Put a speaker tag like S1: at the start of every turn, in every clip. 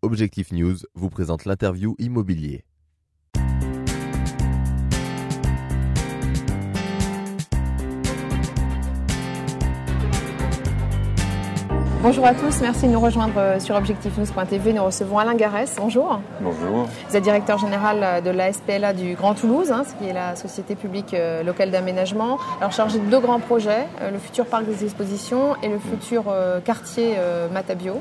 S1: Objectif News vous présente l'interview immobilier.
S2: Bonjour à tous, merci de nous rejoindre sur objectifnews.tv. Nous recevons Alain Garès. Bonjour.
S3: Bonjour.
S2: Vous êtes directeur général de la SPLA du Grand Toulouse, ce qui est la société publique locale d'aménagement. Alors chargé de deux grands projets, le futur parc des expositions et le futur quartier Matabio.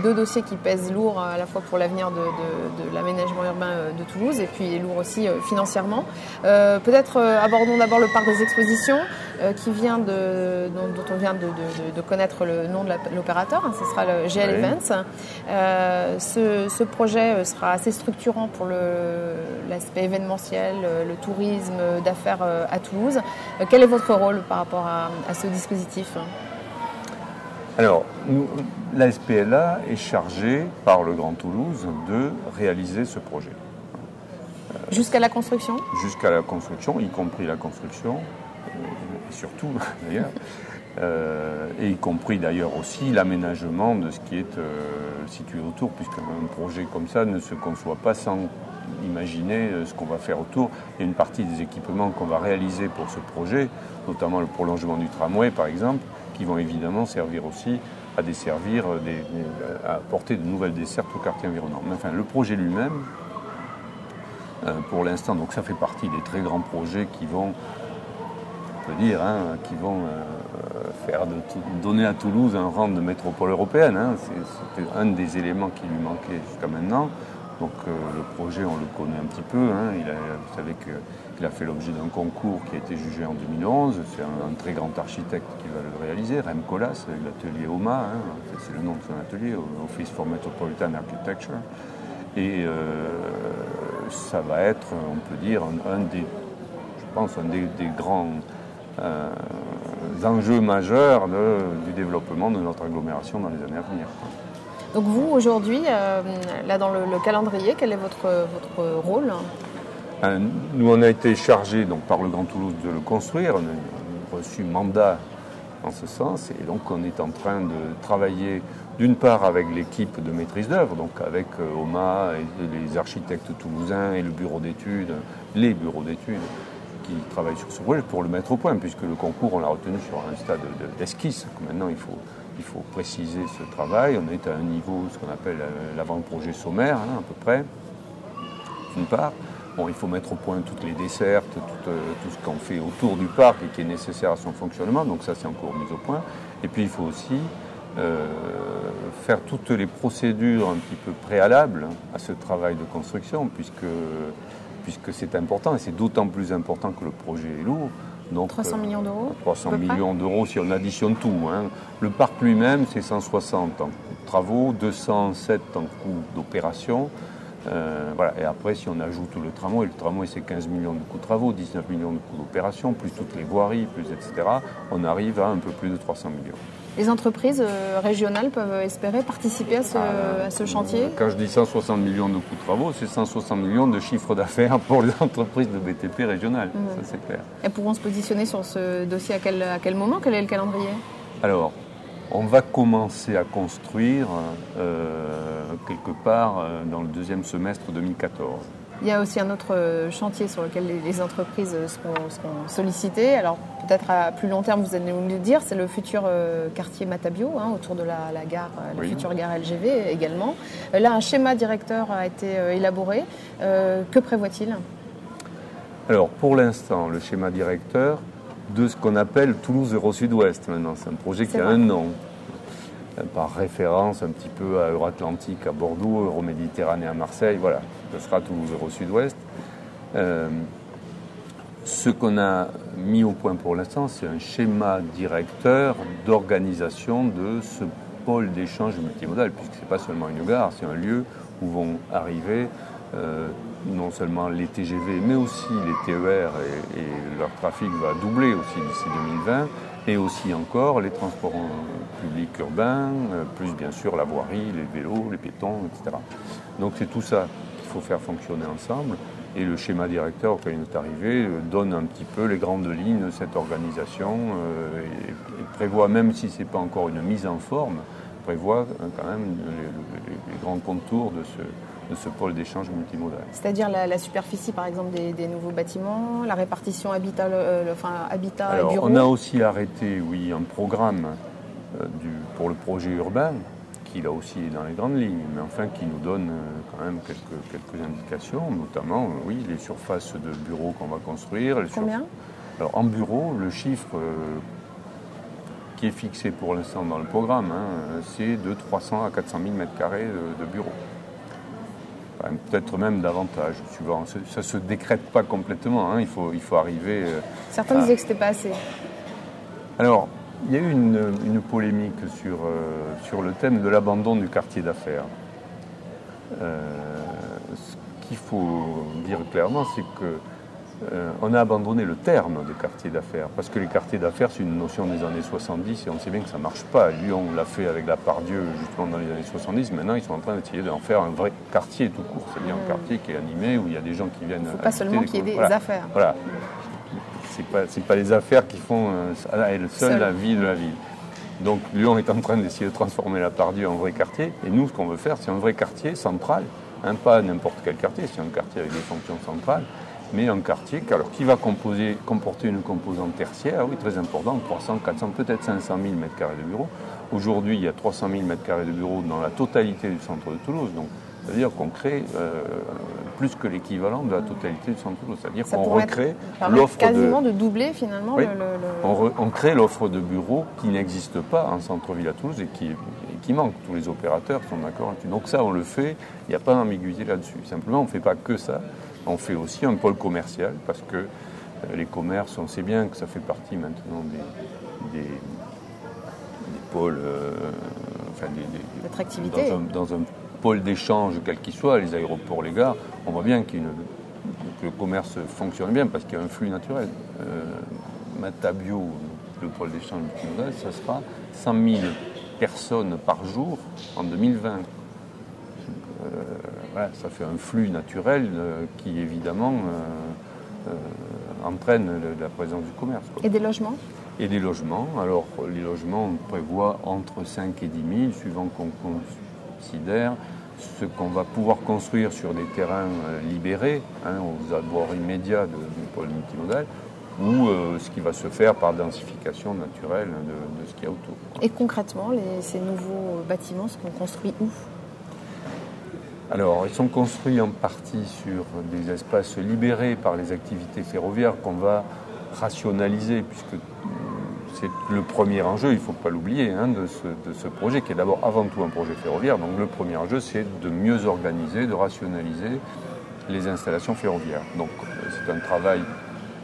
S2: Deux dossiers qui pèsent lourd à la fois pour l'avenir de l'aménagement urbain de Toulouse et puis lourd aussi financièrement. Peut-être abordons d'abord le parc des expositions dont on vient de connaître le nom de l'opérateur. Ce sera le GL Events. Ce projet sera assez structurant pour l'aspect événementiel, le tourisme d'affaires à Toulouse. Quel est votre rôle par rapport à ce dispositif ?
S3: Alors, la SPLA est chargée par le Grand Toulouse de réaliser ce projet.
S2: Jusqu'à la construction ?
S3: Jusqu'à la construction, y compris la construction, et surtout d'ailleurs, et y compris d'ailleurs aussi l'aménagement de ce qui est situé autour, puisqu'un projet comme ça ne se conçoit pas sans imaginer ce qu'on va faire autour. Il y a une partie des équipements qu'on va réaliser pour ce projet, notamment le prolongement du tramway par exemple, qui vont évidemment servir aussi à desservir, à apporter de nouvelles dessertes au quartier environnant. Mais enfin, le projet lui-même, pour l'instant, donc ça fait partie des très grands projets qui vont, on peut dire, donner à Toulouse un rang de métropole européenne. C'était un des éléments qui lui manquait jusqu'à maintenant. Donc le projet, on le connaît un petit peu. Vous savez qu'il a fait l'objet d'un concours qui a été jugé en 2011. C'est un très grand architecte qui va le réaliser, Rem Koolhaas, avec l'atelier OMA. C'est le nom de son atelier, Office for Metropolitan Architecture. Et ça va être, on peut dire, un des grands enjeux majeurs du développement de notre agglomération dans les années à venir.
S2: Donc vous, aujourd'hui, là dans le calendrier, quel est votre rôle ?
S3: Nous, on a été chargés par le Grand Toulouse de le construire. On a reçu mandat en ce sens. Et donc, on est en train de travailler, d'une part, avec l'équipe de maîtrise d'œuvre, donc avec OMA, et les architectes toulousains et les bureaux d'études qui travaillent sur ce projet pour le mettre au point, puisque le concours, on l'a retenu sur un stade d'esquisse. Maintenant, il faut préciser ce travail. On est à un niveau, ce qu'on appelle l'avant-projet sommaire, à peu près, d'une part. Il faut mettre au point toutes les dessertes, tout ce qu'on fait autour du parc et qui est nécessaire à son fonctionnement. Donc ça, c'est encore mis au point. Et puis, il faut aussi faire toutes les procédures un petit peu préalables à ce travail de construction, puisque c'est important, et c'est d'autant plus important que le projet est lourd. Donc,
S2: 300 millions d'euros
S3: 300 millions d'euros si on additionne tout. Le parc lui-même, c'est 160 en coût de travaux, 207 en coût d'opération. Et après, si on ajoute le tramway c'est 15 millions de coûts de travaux, 19 millions de coûts d'opération, plus toutes les voiries, plus etc., on arrive à un peu plus de 300 millions.
S2: Les entreprises régionales peuvent espérer participer à ce chantier ?
S3: Quand je dis 160 millions de coûts de travaux, c'est 160 millions de chiffre d'affaires pour les entreprises de BTP régionales, ça c'est clair.
S2: Elles pourront se positionner sur ce dossier à quel moment ? Quel est le calendrier ?
S3: Alors, on va commencer à construire quelque part dans le deuxième semestre 2014.
S2: Il y a aussi un autre chantier sur lequel les entreprises seront sollicitées. Alors peut-être à plus long terme, vous allez nous le dire, c'est le futur quartier Matabio, autour de la gare, la future gare LGV également. Là, un schéma directeur a été élaboré. Que prévoit-il ?
S3: Alors pour l'instant, le schéma directeur de ce qu'on appelle Toulouse Euro-Sud-Ouest maintenant. C'est un projet qui a un nom, par référence un petit peu à Euro-Atlantique à Bordeaux, Euro-Méditerranée à Marseille, voilà, ce sera Toulouse Euro-Sud-Ouest. Ce qu'on a mis au point pour l'instant, c'est un schéma directeur d'organisation de ce pôle d'échange multimodal, puisque ce n'est pas seulement une gare, c'est un lieu où vont arriver non seulement les TGV, mais aussi les TER, et leur trafic va doubler aussi d'ici 2020, et aussi encore les transports publics urbains, plus bien sûr la voirie, les vélos, les piétons, etc. Donc c'est tout ça qu'il faut faire fonctionner ensemble, et le schéma directeur auquel il est arrivé donne un petit peu les grandes lignes de cette organisation, et prévoit, même si ce n'est pas encore une mise en forme, prévoit quand même les grands contours de ce pôle d'échange multimodal.
S2: C'est-à-dire la superficie, par exemple, des nouveaux bâtiments, la répartition habitat
S3: Alors,
S2: et bureaux.
S3: on a aussi arrêté, oui, un programme pour le projet urbain, qui là aussi est dans les grandes lignes, mais enfin qui nous donne quand même quelques indications, notamment, oui, les surfaces de bureaux qu'on va construire.
S2: Combien ?
S3: Alors, en bureau, le chiffre qui est fixé pour l'instant dans le programme, c'est de 300 à 400 000 m² de bureaux. Enfin, peut-être même davantage, suivant. Ça ne se décrète pas complètement, il faut arriver...
S2: Certains disaient que ce n'était pas assez.
S3: Alors, il y a eu une polémique sur le thème de l'abandon du quartier d'affaires. Ce qu'il faut dire clairement, c'est qu'on a abandonné le terme de quartier d'affaires, parce que les quartiers d'affaires, c'est une notion des années 70, et on sait bien que ça ne marche pas. Lyon l'a fait avec la Pardieu, justement, dans les années 70. Maintenant, ils sont en train d'essayer d'en faire un vrai quartier tout court, c'est-à-dire un quartier qui est animé, où il y a des gens qui viennent...
S2: Il ne faut pas seulement qu'il y ait des affaires.
S3: Voilà. C'est pas les affaires qui font à elles seules la vie de la ville. Donc Lyon est en train d'essayer de transformer la Pardieu en vrai quartier. Et nous, ce qu'on veut faire, c'est un vrai quartier central. Pas n'importe quel quartier, c'est un quartier avec des fonctions centrales, mais un quartier qui va comporter une composante tertiaire, oui, très importante, 300, 400, peut-être 500 000 m² de bureaux. Aujourd'hui, il y a 300 000 m² de bureaux dans la totalité du centre de Toulouse. Donc, c'est-à-dire qu'on crée plus que l'équivalent de la totalité du centre de Toulouse. C'est-à-dire qu'on recrée l'offre
S2: quasiment de doubler finalement
S3: oui, on crée l'offre de bureaux qui n'existe pas en centre-ville à Toulouse et qui manque. Tous les opérateurs sont d'accord là-dessus. Donc ça, on le fait, il n'y a pas d'ambiguïté là-dessus. Simplement, on ne fait pas que ça. On fait aussi un pôle commercial parce que les commerces, on sait bien que ça fait partie maintenant des pôles...
S2: d'attractivité.
S3: Dans un pôle d'échange, quel qu'il soit, les aéroports, les gares, on voit bien que le commerce fonctionne bien parce qu'il y a un flux naturel. Matabio, le pôle d'échange multimodal, ça sera 100 000 personnes par jour en 2020. Voilà, ça fait un flux naturel qui évidemment entraîne la présence du commerce. Quoi.
S2: Et des logements ?
S3: Et des logements. Alors les logements, on prévoit entre 5 et 10 000, suivant qu'on considère ce qu'on va pouvoir construire sur des terrains libérés, aux abords immédiats du pôle multimodal, ou ce qui va se faire par densification naturelle de ce qu'il y a autour.
S2: Et concrètement, ces nouveaux bâtiments sont construits où ?
S3: Alors, ils sont construits en partie sur des espaces libérés par les activités ferroviaires qu'on va rationaliser, puisque c'est le premier enjeu, il ne faut pas l'oublier, de ce projet, qui est d'abord avant tout un projet ferroviaire. Donc le premier enjeu, c'est de mieux organiser, de rationaliser les installations ferroviaires. Donc c'est un travail,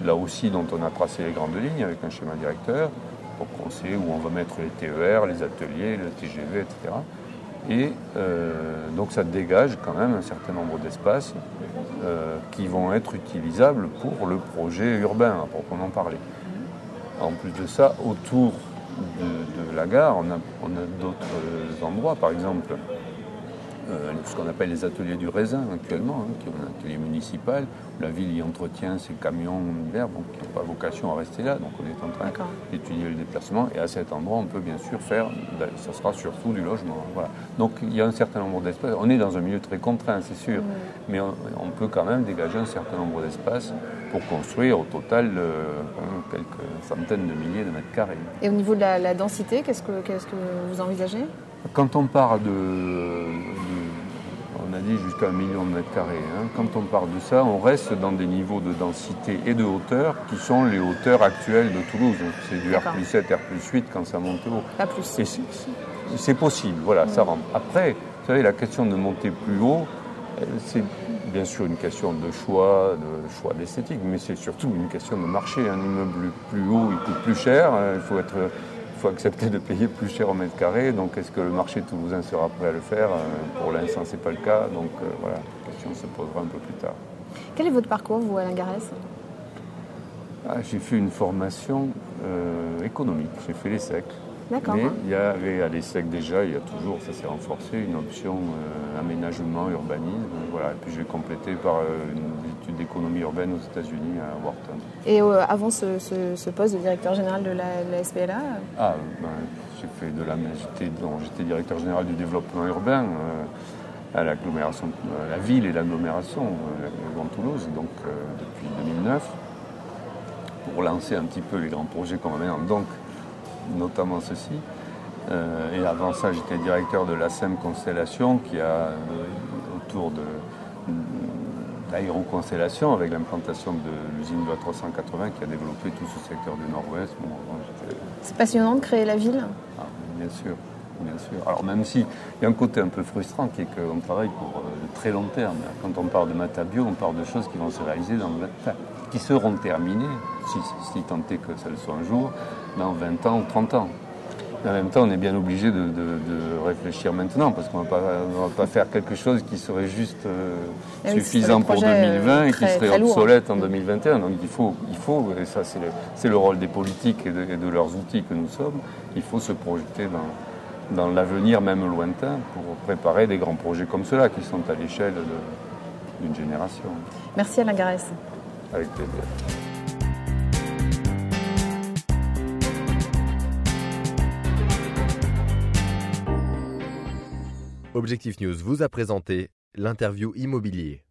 S3: là aussi, dont on a tracé les grandes lignes avec un schéma directeur, pour qu'on sait où on va mettre les TER, les ateliers, le TGV, etc. Et donc ça dégage quand même un certain nombre d'espaces qui vont être utilisables pour le projet urbain, à proprement parler. En plus de ça, autour de la gare, on a d'autres endroits, par exemple ce qu'on appelle les ateliers du raisin actuellement, qui ont un atelier municipal. La ville y entretient ses camions d'hiver, donc qui n'ont pas vocation à rester là. Donc on est en train d'étudier le déplacement. Et à cet endroit, on peut bien sûr faire, ça sera surtout du logement. Voilà. Donc il y a un certain nombre d'espaces. On est dans un milieu très contraint, c'est sûr, mais on peut quand même dégager un certain nombre d'espaces pour construire au total quelques centaines de milliers de mètres carrés.
S2: Et au niveau de la densité, qu'est-ce que vous envisagez ?
S3: Quand on parle on a dit jusqu'à 1 million de mètres carrés. Quand on parle de ça, on reste dans des niveaux de densité et de hauteur qui sont les hauteurs actuelles de Toulouse. C'est du R+7, R+8 quand ça monte haut.
S2: Pas plus.
S3: Et c'est possible, voilà, ça rentre. Après, vous savez, la question de monter plus haut, c'est bien sûr une question de choix d'esthétique, mais c'est surtout une question de marché. Un immeuble plus haut, il coûte plus cher, il faut accepter de payer plus cher au mètre carré. Donc est-ce que le marché toulousain sera prêt à le faire ? Pour l'instant, ce n'est pas le cas. Donc voilà, la question se posera un peu plus tard.
S2: Quel est votre parcours, vous, Alain Garès ?
S3: J'ai fait une formation économique. J'ai fait l'ESSEC.
S2: D'accord.
S3: Mais il y avait à l'ESSEC déjà, il y a toujours, ça s'est renforcé, une option aménagement, urbanisme. Voilà. Et puis je l'ai complété par une étude d'économie urbaine aux États-Unis à Wharton.
S2: Et avant ce poste de directeur général de la SPLA
S3: j'étais directeur général du développement urbain à l'agglomération, la ville et l'agglomération, le Grand Toulouse, donc depuis 2009, pour lancer un petit peu les grands projets qu'on a maintenant, donc notamment ceci. Et avant ça, j'étais directeur de l'ASEM Constellation, qui a autour de l'Aéroconstellation, avec l'implantation de l'usine VA 380 qui a développé tout ce secteur du Nord-Ouest.
S2: C'est passionnant de créer la ville.
S3: Bien sûr, bien sûr. Alors même s'il y a un côté un peu frustrant qui est qu'on travaille pour le très long terme. Quand on parle de Matabio, on parle de choses qui vont se réaliser qui seront terminées, si tant est que ça le soit un jour, dans 20 ans ou 30 ans. En même temps, on est bien obligé de réfléchir maintenant, parce qu'on ne va pas faire quelque chose qui serait juste suffisant pour 2020 et qui serait obsolète en 2021. Donc il faut, et ça c'est le rôle des politiques et de leurs outils que nous sommes, il faut se projeter dans l'avenir, même lointain, pour préparer des grands projets comme ceux-là, qui sont à l'échelle d'une génération.
S2: Merci Alain Garès.
S3: Avec plaisir.
S1: Objectif News vous a présenté l'interview immobilier.